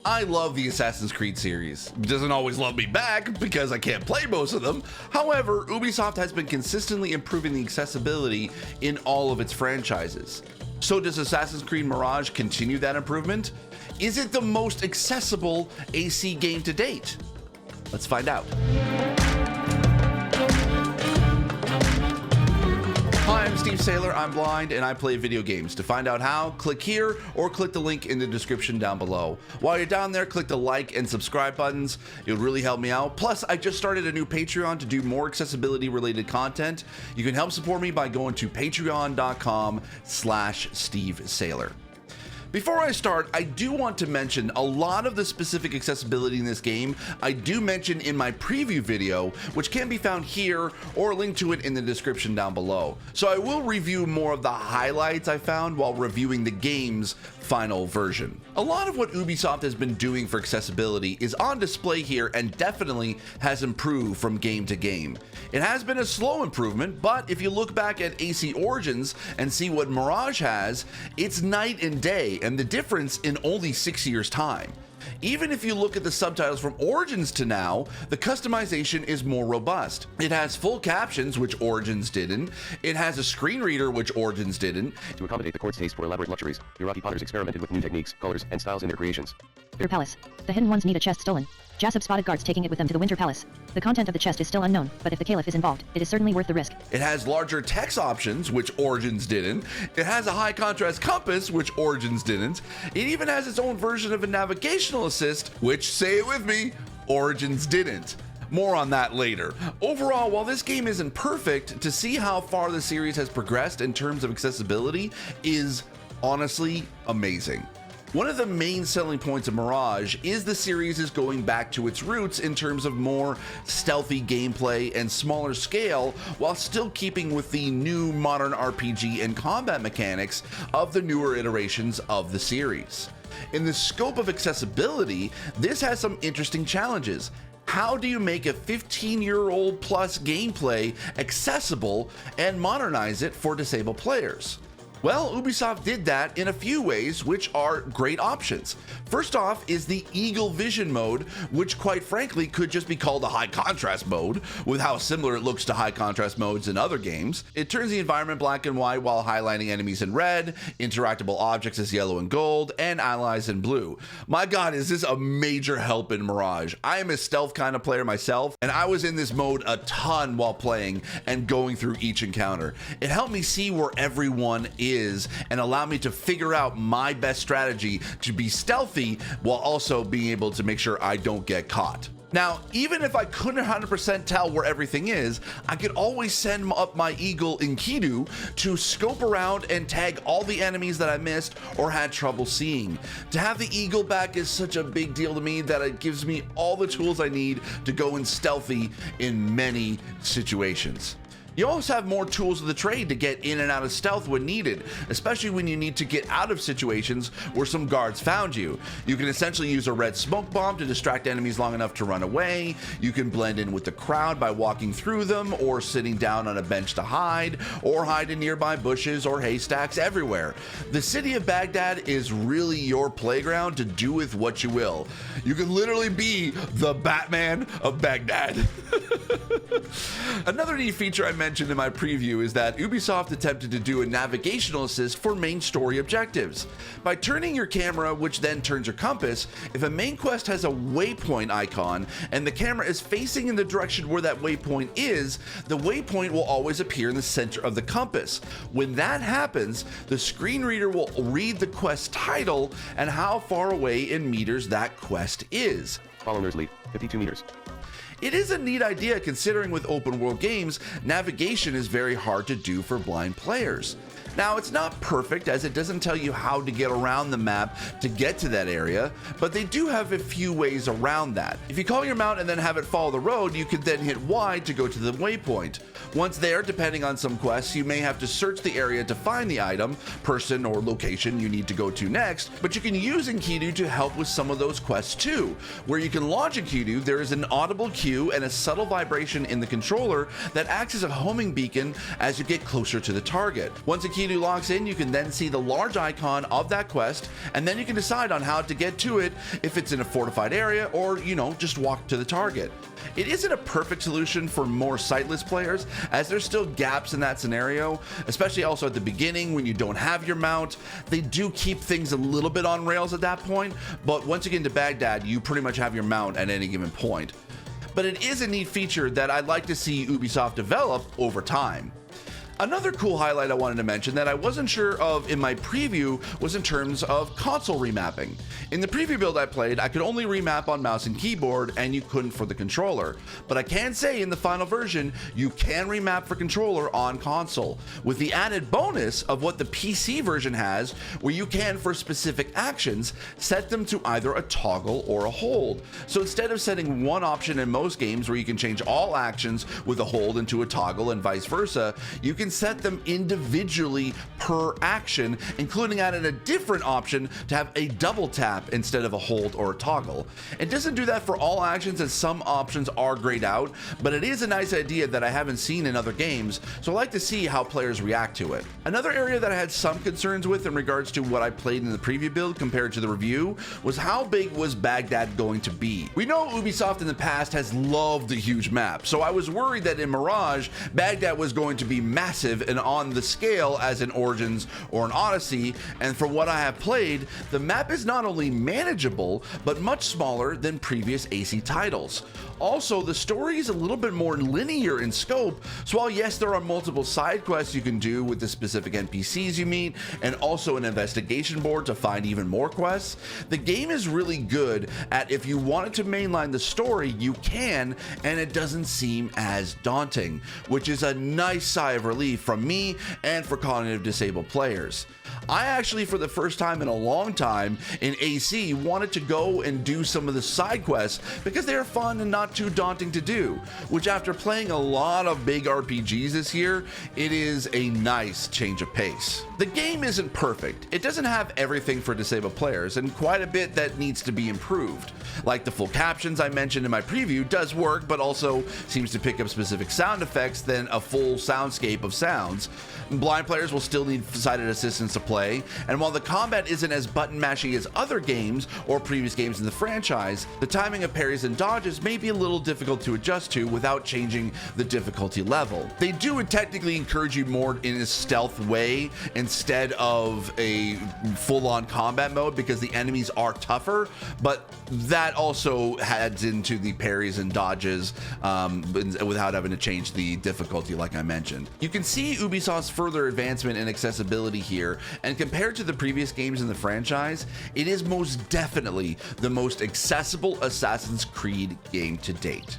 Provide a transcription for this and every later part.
I love the Assassin's Creed series. It doesn't always love me back because I can't play most of them. However, Ubisoft has been consistently improving the accessibility in all of its franchises. So does Assassin's Creed Mirage continue that improvement? Is it the most accessible AC game to date? Let's find out. Hi, I'm Steve Saylor, I'm blind, and I play video games. To find out how, click here or click the link in the description down below. While you're down there, click the like and subscribe buttons. It would really help me out. Plus, I just started a new Patreon to do more accessibility related content. You can help support me by going to patreon.com/Steve Saylor. Before I start, I do want to mention a lot of the specific accessibility in this game I do mention in my preview video, which can be found here or link to it in the description down below. So I will review more of the highlights I found while reviewing the game's final version. A lot of what Ubisoft has been doing for accessibility is on display here and definitely has improved from game to game. It has been a slow improvement, but if you look back at AC Origins and see what Mirage has, it's night and day, and the difference in only 6 years' time. Even if you look at the subtitles from Origins to now, the customization is more robust. It has full captions, which Origins didn't. It has a screen reader, which Origins didn't. To accommodate the court's taste for elaborate luxuries, Iraqi potters experimented with new techniques, colors, and styles in their creations. Winter Palace. The hidden ones need a chest stolen. Jasab spotted guards taking it with them to the Winter Palace. The content of the chest is still unknown, but if the Caliph is involved, it is certainly worth the risk. It has larger text options, which Origins didn't. It has a high contrast compass, which Origins didn't. It even has its own version of a navigational assist, which, say it with me, Origins didn't. More on that later. Overall, while this game isn't perfect, to see how far the series has progressed in terms of accessibility is honestly amazing. One of the main selling points of Mirage is the series is going back to its roots in terms of more stealthy gameplay and smaller scale, while still keeping with the new modern RPG and combat mechanics of the newer iterations of the series. In the scope of accessibility, this has some interesting challenges. How do you make a 15-year-old plus gameplay accessible and modernize it for disabled players? Well, Ubisoft did that in a few ways, which are great options. First off is the Eagle Vision mode, which quite frankly could just be called a high contrast mode, with how similar it looks to high contrast modes in other games. It turns the environment black and white while highlighting enemies in red, interactable objects as yellow and gold, and allies in blue. My god, is this a major help in Mirage. I am a stealth kind of player myself, and I was in this mode a ton while playing and going through each encounter. It helped me see where everyone is and allow me to figure out my best strategy to be stealthy while also being able to make sure I don't get caught. Now, even if I couldn't 100% tell where everything is, I could always send up my Eagle Enkidu to scope around and tag all the enemies that I missed or had trouble seeing. To have the Eagle back is such a big deal to me that it gives me all the tools I need to go in stealthy in many situations. You also have more tools of the trade to get in and out of stealth when needed, especially when you need to get out of situations where some guards found you. You can essentially use a red smoke bomb to distract enemies long enough to run away. You can blend in with the crowd by walking through them or sitting down on a bench to hide, or hide in nearby bushes or haystacks everywhere. The city of Baghdad is really your playground to do with what you will. You can literally be the Batman of Baghdad. Another neat feature I mentioned in my preview is that Ubisoft attempted to do a navigational assist for main story objectives. By turning your camera, which then turns your compass, if a main quest has a waypoint icon and the camera is facing in the direction where that waypoint is, the waypoint will always appear in the center of the compass. When that happens, the screen reader will read the quest title and how far away in meters that quest is. Follow Nurse lead, 52 meters. It is a neat idea considering with open world games, navigation is very hard to do for blind players. Now, it's not perfect as it doesn't tell you how to get around the map to get to that area, but they do have a few ways around that. If you call your mount and then have it follow the road, you can then hit Y to go to the waypoint. Once there, depending on some quests, you may have to search the area to find the item, person, or location you need to go to next, but you can use Enkidu to help with some of those quests too. Where you can launch Enkidu, there is an audible cue and a subtle vibration in the controller that acts as a homing beacon as you get closer to the target. Once Enkidu immediately locks in, you can then see the large icon of that quest, and then you can decide on how to get to it, if it's in a fortified area or, you know, just walk to the target. It isn't a perfect solution for more sightless players, as there's still gaps in that scenario, especially also at the beginning when you don't have your mount. They do keep things a little bit on rails at that point, but once you get into Baghdad, you pretty much have your mount at any given point. But it is a neat feature that I'd like to see Ubisoft develop over time. Another cool highlight I wanted to mention that I wasn't sure of in my preview was in terms of console remapping. In the preview build I played, I could only remap on mouse and keyboard, and you couldn't for the controller. But I can say in the final version, you can remap for controller on console, with the added bonus of what the PC version has, where you can, for specific actions, set them to either a toggle or a hold. So instead of setting one option in most games where you can change all actions with a hold into a toggle and vice versa, you can set them individually per action, including adding a different option to have a double tap instead of a hold or a toggle. It doesn't do that for all actions, as some options are grayed out, but it is a nice idea that I haven't seen in other games, so I like to see how players react to it. Another area that I had some concerns with in regards to what I played in the preview build compared to the review was how big was Baghdad going to be. We know Ubisoft in the past has loved a huge map, so I was worried that in Mirage, Baghdad was going to be massive and on the scale as in Origins or an Odyssey, and from what I have played, the map is not only manageable, but much smaller than previous AC titles. Also, the story is a little bit more linear in scope, so while yes, there are multiple side quests you can do with the specific NPCs you meet, and also an investigation board to find even more quests, the game is really good at, if you wanted to mainline the story, you can, and it doesn't seem as daunting, which is a nice sigh of relief from me and for cognitive disabled players. I actually, for the first time in a long time in AC, wanted to go and do some of the side quests because they are fun and not too daunting to do, which after playing a lot of big RPGs this year, it is a nice change of pace. The game isn't perfect. It doesn't have everything for disabled players, and quite a bit that needs to be improved. Like the full captions I mentioned in my preview does work, but also seems to pick up specific sound effects than a full soundscape of sounds. Blind players will still need sighted assistance to play, and while the combat isn't as button mashy as other games or previous games in the franchise, the timing of parries and dodges may be a little difficult to adjust to without changing the difficulty level. They do technically encourage you more in a stealth way instead of a full-on combat mode because the enemies are tougher, but that also adds into the parries and dodges without having to change the difficulty like I mentioned. You can see Ubisoft's further advancement in accessibility here, and compared to the previous games in the franchise, it is most definitely the most accessible Assassin's Creed game to date.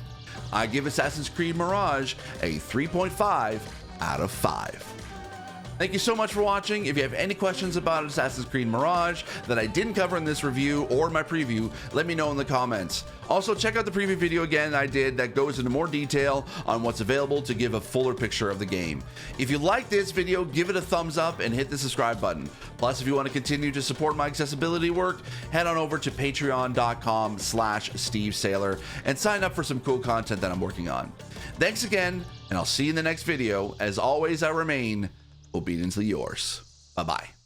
I give Assassin's Creed Mirage a 3.5 out of 5. Thank you so much for watching. If you have any questions about Assassin's Creed Mirage that I didn't cover in this review or my preview, let me know in the comments. Also, check out the preview video again I did that goes into more detail on what's available to give a fuller picture of the game. If you like this video, give it a thumbs up and hit the subscribe button. Plus, if you want to continue to support my accessibility work, head on over to patreon.com/Steve Saylor and sign up for some cool content that I'm working on. Thanks again, and I'll see you in the next video. As always, I remain obediently yours. Bye-bye.